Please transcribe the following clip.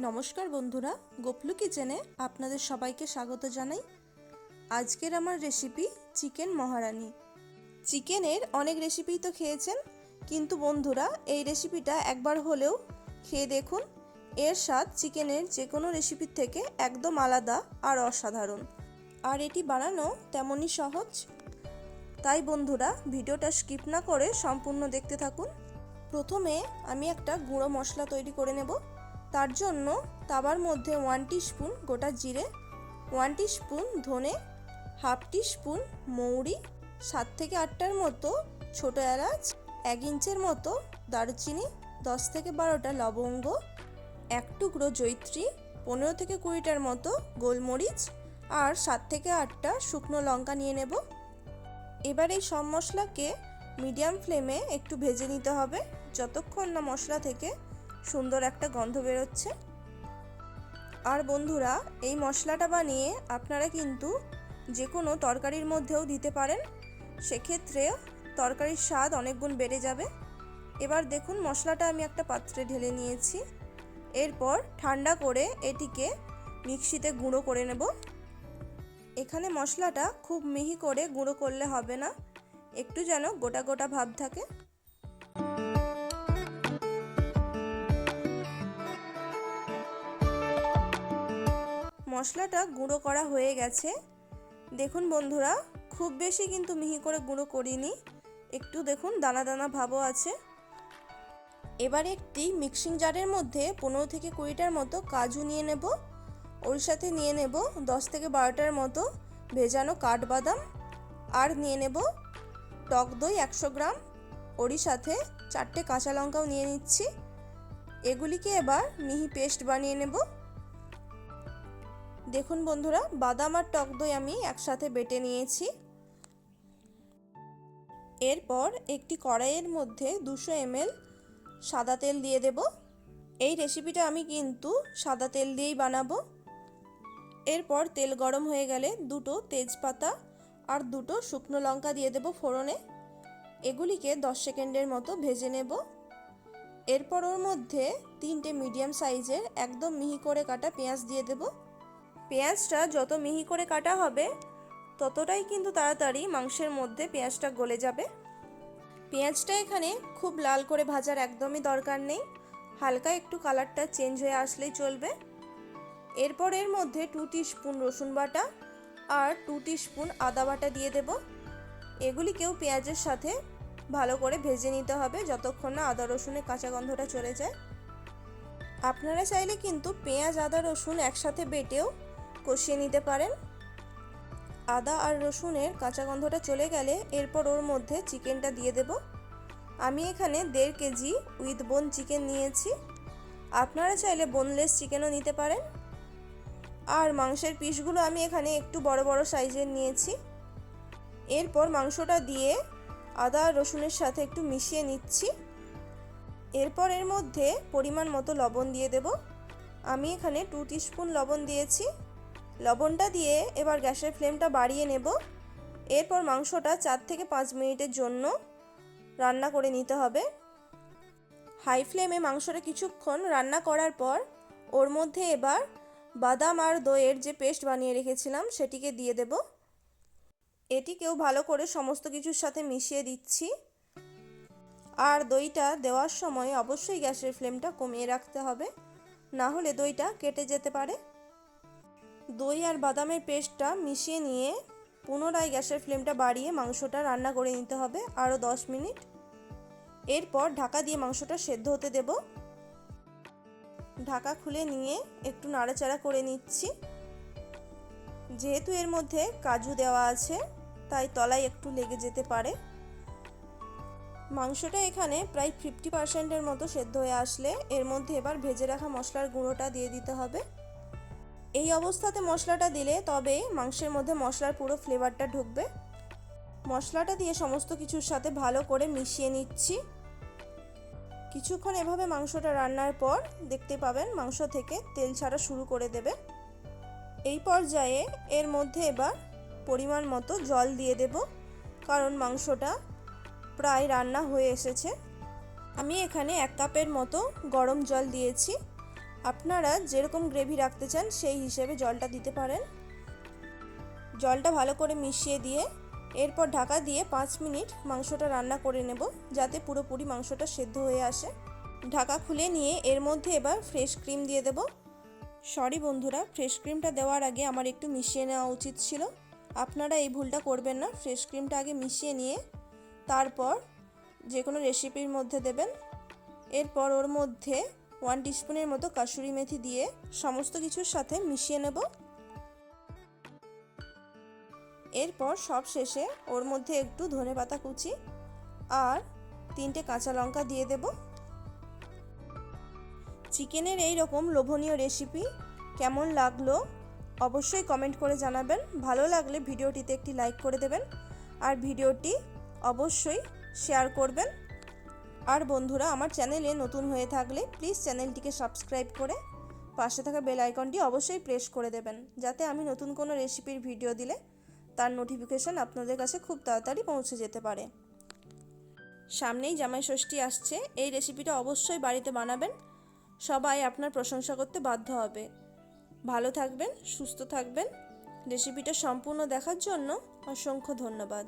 নমস্কার বন্ধুরা, গোপলু কিচেনে আপনাদের সবাইকে স্বাগত জানাই। আজকের আমার রেসিপি চিকেন মহারানি। চিকেনের অনেক রেসিপি তো খেয়েছেন, কিন্তু বন্ধুরা এই রেসিপিটা একবার হলেও খেয়ে দেখুন। এর স্বাদ চিকেনের যে কোনো রেসিপির থেকে একদম আলাদা আর অসাধারণ, আর এটি বানানো তেমনই সহজ। তাই বন্ধুরা ভিডিওটা স্কিপ না করে সম্পূর্ণ দেখতে থাকুন। প্রথমে আমি একটা গুঁড়ো মশলা তৈরি করে নেব। তার জন্য তাওয়ার মধ্যে 1 টিস্পুন গোটা জিরে, 1 টিস্পুন ধনে, হাফ টিস্পুন মৌরি, 7 থেকে 8টার মতো ছোটো এলাচ, 1 ইঞ্চের মতো দারুচিনি, 10 থেকে 12টা লবঙ্গ, 1 টুকরো জয়িত্রী, 15 থেকে 20টার মতো গোলমরিচ আর 7 থেকে 8টা শুকনো লঙ্কা নিয়ে নেব। এবার এই সব মশলাকে মিডিয়াম ফ্লেমে একটু ভেজে নিতে হবে, যতক্ষণ না মশলা থেকে সুন্দর একটা গন্ধ বেরোচ্ছে। আর বন্ধুরা এই মশলাটা বানিয়ে আপনারা কিন্তু যে কোনো তরকারির মধ্যেও দিতে পারেন, সেক্ষেত্রে তরকারির স্বাদ অনেক গুণ বেড়ে যাবে। এবার দেখুন মশলাটা আমি একটা পাত্রে ঢেলে নিয়েছি। এরপর ঠান্ডা করে এটিকে মিক্সিতে গুঁড়ো করে নেব। এখানে মশলাটা খুব মিহি করে গুঁড়ো করলে হবে না, একটু যেন গোটা গোটা ভাব থাকে। মশলাটা গুঁড়ো করা হয়ে গেছে। দেখুন বন্ধুরা, খুব বেশি কিন্তু মিহি করে গুঁড়ো করিনি, একটু দেখুন দানা দানা ভাবও আছে। এবার একটি মিক্সিং জারের মধ্যে 15 থেকে 20টার মতো কাজু নিয়ে নেব। ওর সাথে নিয়ে নেব 10 থেকে 12টার মতো ভেজানো কাঠবাদাম, আর নিয়ে নেব টক দই 100 গ্রাম। ওরই সাথে 4টে কাঁচা লঙ্কাও নিয়ে নিচ্ছি। এগুলিকে এবার মিহি পেস্ট বানিয়ে নেব। দেখুন বন্ধুরা, বাদাম আর টক দই আমি একসাথে বেটে নিয়েছি। এরপর একটি কড়াইয়ের মধ্যে 200 ml সাদা তেল দিয়ে দেব। এই রেসিপিটা আমি কিন্তু সাদা তেল দিয়েই বানাবো। এরপর তেল গরম হয়ে গেলে 2টো তেজপাতা আর 2টো শুকনো লঙ্কা দিয়ে দেব ফোড়নে। এগুলিকে 10 সেকেন্ডের মতো ভেজে নেব। এরপর ওর মধ্যে 3টে মিডিয়াম সাইজের একদম মিহি করে কাটা পেঁয়াজ দিয়ে দেব। পেঁয়াজটা যত মিহি করে কাটা হবে ততটাই কিন্তু তাড়াতাড়ি মাংসের মধ্যে পেঁয়াজটা গলে যাবে। পেঁয়াজটা এখানে খুব লাল করে ভাজার একদমই দরকার নেই, হালকা একটু কালারটা চেঞ্জ হয়ে আসলেই চলবে। এরপর এর মধ্যে 2 টিস্পুন রসুন বাটা আর 2 টিস্পুন আদা বাটা দিয়ে দেব। এগুলিকেও পেঁয়াজের সাথে ভালো করে ভেজে নিতে হবে, যতক্ষণ না আদা রসুনের কাঁচা গন্ধটা চলে যায়। আপনারা চাইলে কিন্তু পেঁয়াজ আদা রসুন একসাথে বেটেও কষিয়ে নিতে পারেন। আদা আর রসুনের কাঁচা গন্ধটা চলে গেলে এরপর ওর মধ্যে চিকেনটা দিয়ে দেব। আমি এখানে 1.5 কেজি উইথ বোন চিকেন নিয়েছি, আপনারা চাইলে বোনলেস চিকেনও নিতে পারেন। আর মাংসের পিসগুলো আমি এখানে একটু বড় বড় সাইজের নিয়েছি। এরপর মাংসটা দিয়ে আদা আর রসুনের সাথে একটু মিশিয়ে নিচ্ছি। এরপর এর মধ্যে পরিমাণ মতো লবণ দিয়ে দেব। আমি এখানে 2 টিস্পুন লবণ দিয়েছি। লবণটা দিয়ে এবার গ্যাসের ফ্লেমটা বাড়িয়ে নেব। এরপর মাংসটা 4 থেকে 5 মিনিটের জন্য রান্না করে নিতে হবে। হাই ফ্লেমে মাংসটা কিছুক্ষণ রান্না করার পর ওর মধ্যে এবার বাদাম আর দইয়ের যে পেস্ট বানিয়ে রেখেছিলাম সেটিকে দিয়ে দেব। এটিকেও ভালো করে সমস্ত কিছুর সাথে মিশিয়ে দিচ্ছি। আর দইটা দেওয়ার সময় অবশ্যই গ্যাসের ফ্লেমটা কমিয়ে রাখতে হবে, না হলে দইটা কেটে যেতে পারে। দই আর বাদামের পেস্টটা মিশিয়ে নিয়ে পুনরায় গ্যাসের ফ্লেমটা বাড়িয়ে মাংসটা রান্না করে নিতে হবে আরও 10 মিনিট। এরপর ঢাকা দিয়ে মাংসটা সেদ্ধ হতে দেব। ঢাকা খুলে নিয়ে একটু নাড়াচাড়া করে নিচ্ছি। যেহেতু এর মধ্যে কাজু দেওয়া আছে তাই তলায় একটু লেগে যেতে পারে। মাংসটা এখানে প্রায় 50%-এর মতো সেদ্ধ হয়ে আসলে এর মধ্যে এবার ভেজে রাখা মশলার গুঁড়োটা দিয়ে দিতে হবে। এই অবস্থাতে মশলাটা দিলে তবে মাংসের মধ্যে মশলার পুরো ফ্লেভারটা ঢুকবে। মশলাটা দিয়ে সমস্ত কিছুর সাথে ভালো করে মিশিয়ে নিচ্ছি। কিছুক্ষণ এভাবে মাংসটা রান্নার পর দেখতে পাবেন মাংস থেকে তেল ছাড়া শুরু করে দেবে। এই পর্যায়ে এর মধ্যে এবার পরিমাণ মতো জল দিয়ে দেব, কারণ মাংসটা প্রায় রান্না হয়ে এসেছে। আমি এখানে 1 কাপের মতো গরম জল দিয়েছি। আপনারা যেরকম গ্রেভি রাখতে চান সেই হিসেবে জলটা দিতে পারেন। জলটা ভালো করে মিশিয়ে দিয়ে এরপর ঢাকা দিয়ে 5 মিনিট মাংসটা রান্না করে নেব, যাতে পুরোপুরি মাংসটা সেদ্ধ হয়ে আসে। ঢাকা খুলে নিয়ে এর মধ্যে এবার ফ্রেশ ক্রিম দিয়ে দেব। সরি বন্ধুরা, ফ্রেশ ক্রিমটা দেওয়ার আগে আমার একটু মিশিয়ে নেওয়া উচিত ছিল। আপনারা এই ভুলটা করবেন না, ফ্রেশ ক্রিমটা আগে মিশিয়ে নিয়ে তারপর যে কোনো রেসিপির মধ্যে দেবেন। এরপর ওর মধ্যে 1 টিস্পুনের মতো কাসুরি মেথি দিয়ে সমস্ত কিছুর সাথে মিশিয়ে নেব। এরপর সব শেষে ওর মধ্যে একটু ধনেপাতা কুচি আর 3টে কাঁচা লঙ্কা দিয়ে দেব। চিকেনের এই রকম লোভনীয় রেসিপি কেমন লাগলো অবশ্যই কমেন্ট করে জানাবেন। ভালো লাগলে ভিডিওটিতে একটি লাইক করে দেবেন আর ভিডিওটি অবশ্যই শেয়ার করবেন। আর বন্ধুরা, আমার চ্যানেলে নতুন হয়ে থাকলে প্লিজ চ্যানেলটিকে সাবস্ক্রাইব করে পাশে থাকা বেল আইকনটি অবশ্যই প্রেস করে দেবেন, যাতে আমি নতুন কোনো রেসিপির ভিডিও দিলে তার নোটিফিকেশান আপনাদের কাছে খুব তাড়াতাড়ি পৌঁছে যেতে পারে। সামনেই জামাই ষষ্ঠী আসছে, এই রেসিপিটা অবশ্যই বাড়িতে বানাবেন। সবাই আপনার প্রশংসা করতে বাধ্য হবে। ভালো থাকবেন, সুস্থ থাকবেন। রেসিপিটা সম্পূর্ণ দেখার জন্য অসংখ্য ধন্যবাদ।